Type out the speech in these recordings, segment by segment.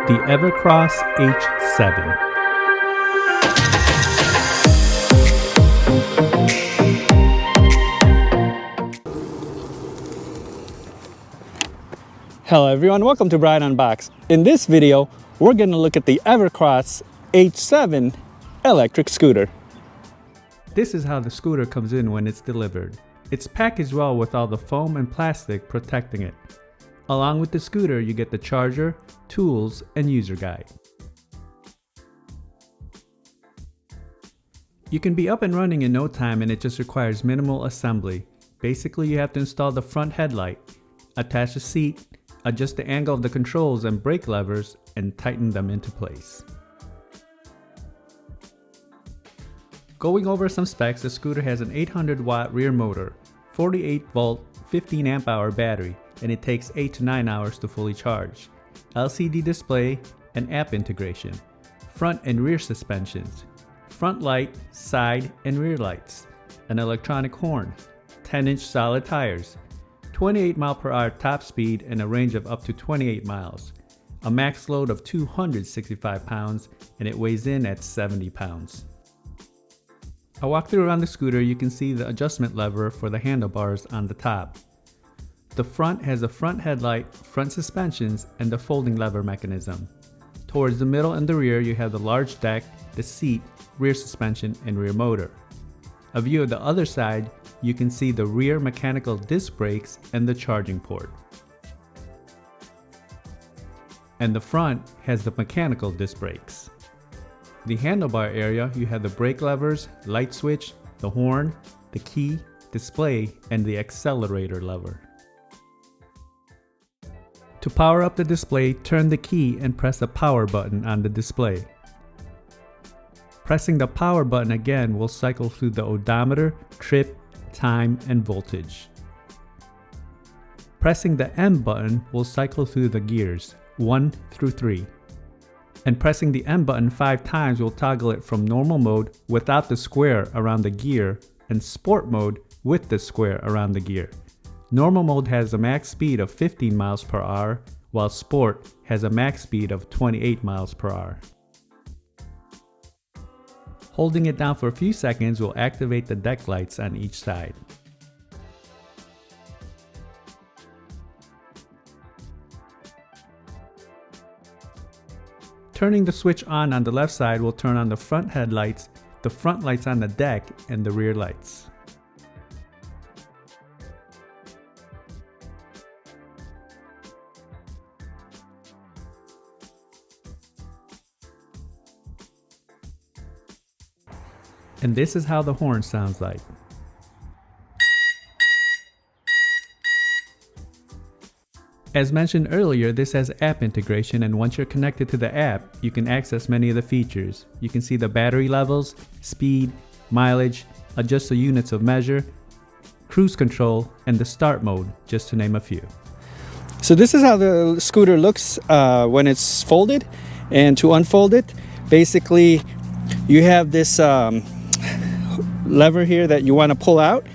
the Evercross H7. Hello everyone, welcome to Brian Unboxed. In this video, we're going to look at the Evercross H7 electric scooter. This is how the scooter comes in when it's delivered. It's packaged well with all the foam and plastic protecting it. Along with the scooter, you get the charger, tools, and user guide. You can be up and running in no time, and it just requires minimal assembly. Basically, you have to install the front headlight, attach the seat, adjust the angle of the controls and brake levers, and tighten them into place. Going over some specs, the scooter has an 800-watt rear motor, 48-volt, 15 amp-hour battery, and it takes 8 to 9 hours to fully charge. LCD display and app integration. Front and rear suspensions. Front light, side and rear lights. An electronic horn. 10-inch solid tires. 28 mph top speed and a range of up to 28 miles. A max load of 265 pounds, and it weighs in at 70 pounds. A walkthrough around the scooter, you can see the adjustment lever for the handlebars on the top. The front has a front headlight, front suspensions, and the folding lever mechanism. Towards the middle and the rear, you have the large deck, the seat, rear suspension, and rear motor. A view of the other side, you can see the rear mechanical disc brakes and the charging port. And the front has the mechanical disc brakes. The handlebar area, you have the brake levers, light switch, the horn, the key, display, and the accelerator lever. To power up the display, turn the key and press the power button on the display. Pressing the power button again will cycle through the odometer, trip, time, and voltage. Pressing the M button will cycle through the gears, 1 through 3. And pressing the M button 5 times will toggle it from normal mode without the square around the gear and sport mode with the square around the gear. Normal mode has a max speed of 15 miles per hour, while sport has a max speed of 28 miles per hour. Holding it down for a few seconds will activate the deck lights on each side. Turning the switch on the left side will turn on the front headlights, the front lights on the deck, and the rear lights. And this is how the horn sounds like. As mentioned earlier, this has app integration, and once you're connected to the app, you can access many of the features. You can see the battery levels, speed, mileage, adjust the units of measure, cruise control, and the start mode, just to name a few. So this is how the scooter looks when it's folded. And to unfold it, basically you have this lever here that you want to pull out,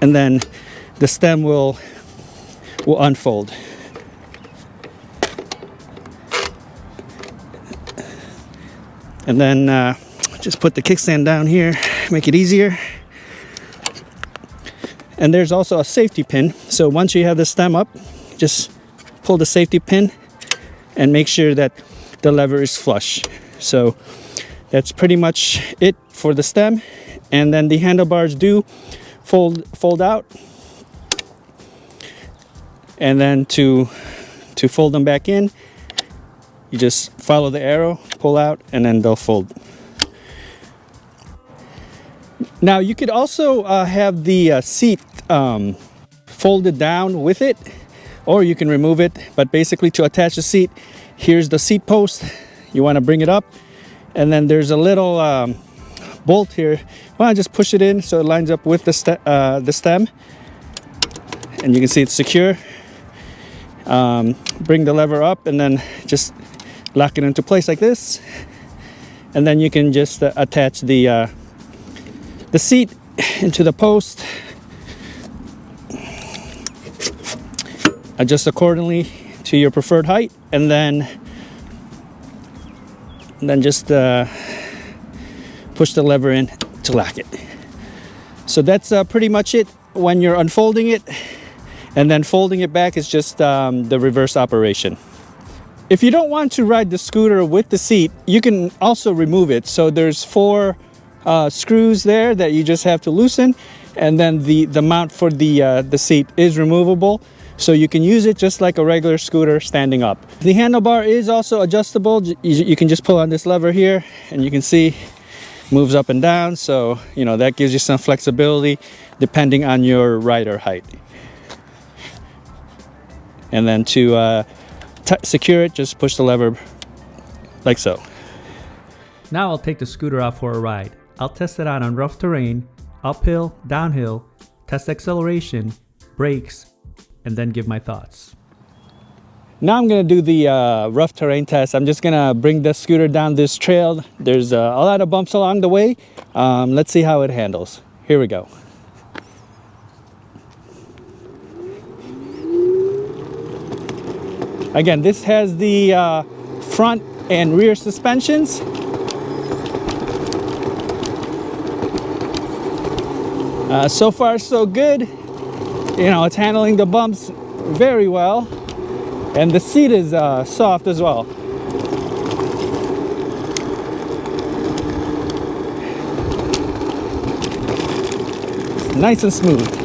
and then the stem will unfold. And then just put the kickstand down here, make it easier. And there's also a safety pin, so once you have the stem up, just pull the safety pin and make sure that the lever is flush. So that's pretty much it for the stem. And then the handlebars do fold out, and then to fold them back in, you just follow the arrow, pull out, and then they'll fold. Now you could also have the seat folded down with it, or you can remove it. But basically, to attach the seat, here's the seat post. You want to bring it up, and then there's a little bolt here. Well, just push it in so it lines up with the stem, and you can see it's secure. Bring the lever up and then just lock it into place like this, and then you can just attach the seat into the post, adjust accordingly to your preferred height, and then just push the lever in to lock it. So that's pretty much it when you're unfolding it, and then folding it back is just the reverse operation. If you don't want to ride the scooter with the seat, you can also remove it. So there's 4 screws there that you just have to loosen, and then the mount for the seat is removable, so you can use it just like a regular scooter standing up. The handlebar is also adjustable. You can just pull on this lever here, and you can see moves up and down, so you know that gives you some flexibility depending on your rider height. And then to secure it, just push the lever like so. Now I'll take the scooter out for a ride. I'll test it out on rough terrain, uphill, downhill, test acceleration, brakes, and then give my thoughts. Now I'm going to do the rough terrain test. I'm just going to bring the scooter down this trail. There's a lot of bumps along the way. Let's see how it handles. Here we go. Again, this has the front and rear suspensions. So far so good. You know, it's handling the bumps very well, and the seat is soft as well. Nice and smooth.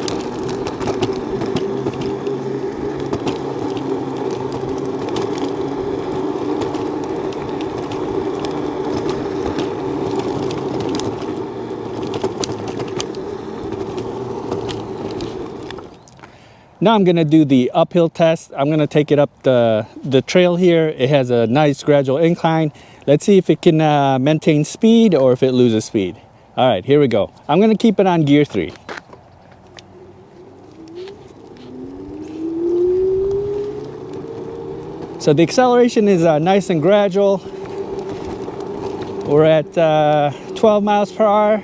Now I'm going to do the uphill test. I'm going to take it up the trail here. It has a nice gradual incline. Let's see if it can maintain speed or if it loses speed. All right, here we go. I'm going to keep it on gear 3. So the acceleration is nice and gradual. We're at 12 miles per hour.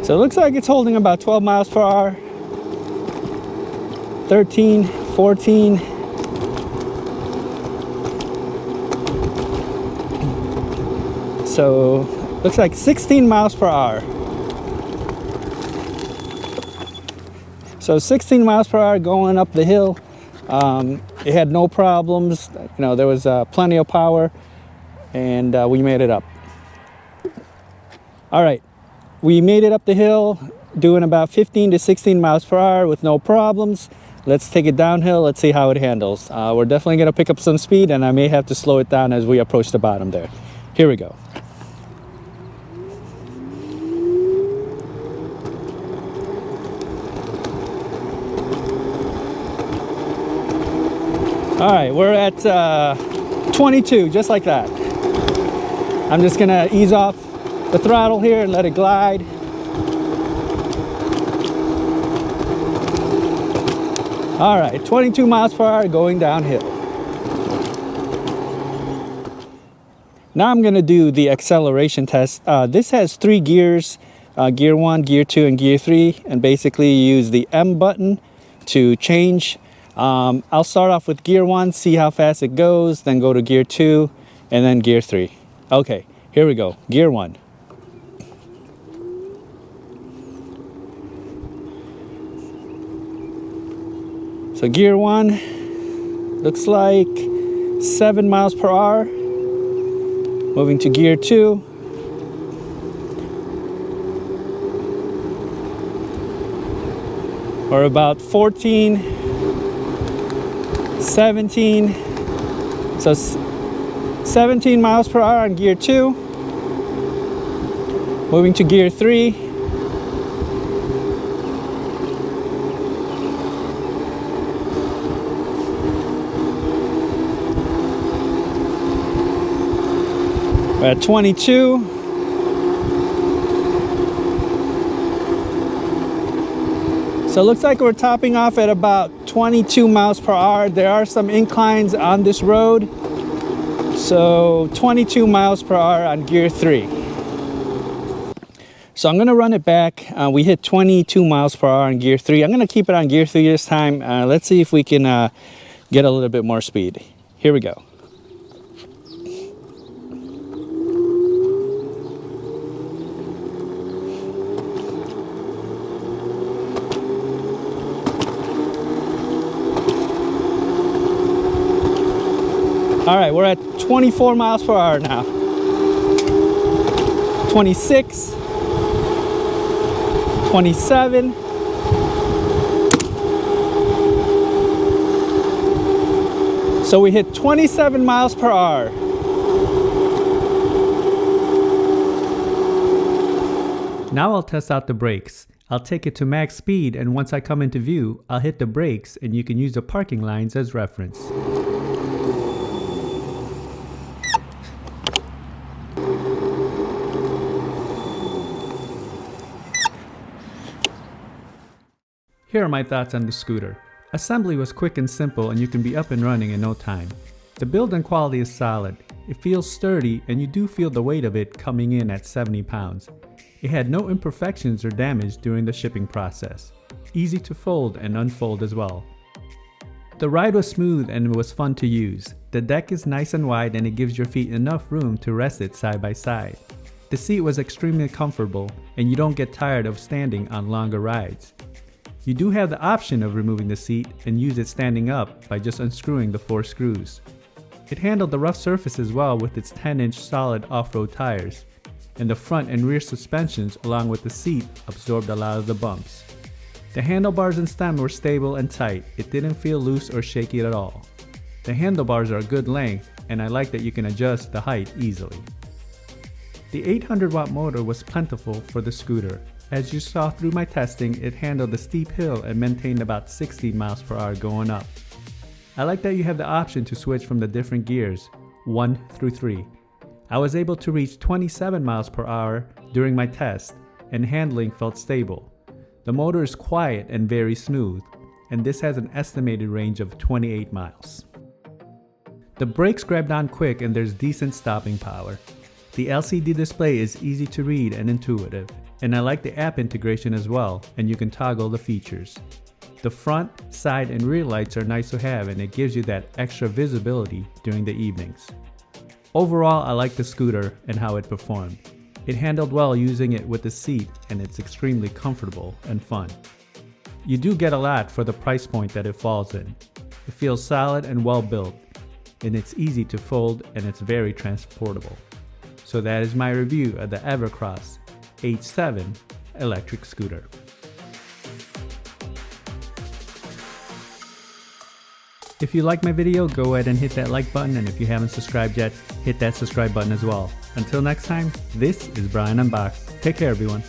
So it looks like it's holding about 12 miles per hour, 13, 14. So looks like 16 miles per hour. So 16 miles per hour going up the hill. It had no problems. You know, there was plenty of power, and we made it up. All right. We made it up the hill doing about 15 to 16 miles per hour with no problems. Let's take it downhill. Let's see how it handles. We're definitely going to pick up some speed, and I may have to slow it down as we approach the bottom there. Here we go. All right, we're at 22, just like that. I'm just going to ease off the throttle here and let it glide. All right, 22 miles per hour going downhill. Now I'm going to do the acceleration test. This has 3 gears, gear 1, gear 2, and gear 3, and basically you use the M button to change. I'll start off with gear 1, see how fast it goes, then go to gear 2, and then gear 3. Okay, here we go, gear 1. So gear 1 looks like 7 miles per hour. Moving to gear 2. Or about 14, 17. So 17 miles per hour on gear 2. Moving to gear 3. We're at 22. So it looks like we're topping off at about 22 miles per hour. There are some inclines on this road. So 22 miles per hour on gear 3. So So I'm gonna run it back. We hit 22 miles per hour in gear 3. I'm gonna keep it on gear 3 this time. Let's see if we can get a little bit more speed. Here we go. All right, we're at 24 miles per hour now. 26, 27. So we hit 27 miles per hour. Now I'll test out the brakes. I'll take it to max speed, and once I come into view, I'll hit the brakes and you can use the parking lines as reference. Here are my thoughts on the scooter. Assembly was quick and simple, and you can be up and running in no time. The build and quality is solid. It feels sturdy, and you do feel the weight of it coming in at 70 pounds. It had no imperfections or damage during the shipping process. Easy to fold and unfold as well. The ride was smooth and it was fun to use. The deck is nice and wide, and it gives your feet enough room to rest it side by side. The seat was extremely comfortable, and you don't get tired of standing on longer rides. You do have the option of removing the seat and use it standing up by just unscrewing the 4 screws. It handled the rough surfaces well with its 10-inch solid off-road tires, and the front and rear suspensions along with the seat absorbed a lot of the bumps. The handlebars and stem were stable and tight. It didn't feel loose or shaky at all. The handlebars are a good length, and I like that you can adjust the height easily. The 800-watt motor was plentiful for the scooter. As you saw through my testing, it handled the steep hill and maintained about 60 miles per hour going up. I like that you have the option to switch from the different gears, 1 through 3. I was able to reach 27 miles per hour during my test, and handling felt stable. The motor is quiet and very smooth, and this has an estimated range of 28 miles. The brakes grabbed on quick, and there's decent stopping power. The LCD display is easy to read and intuitive, and I like the app integration as well, and you can toggle the features. The front, side, and rear lights are nice to have, and it gives you that extra visibility during the evenings. Overall, I like the scooter and how it performed. It handled well using it with the seat, and it's extremely comfortable and fun. You do get a lot for the price point that it falls in. It feels solid and well built, and it's easy to fold, and it's very transportable. So that is my review of the Evercross H7 electric scooter. If you like my video, go ahead and hit that like button, and if you haven't subscribed yet, hit that subscribe button as well. Until next time, this is Brian Unboxed. Take care, everyone.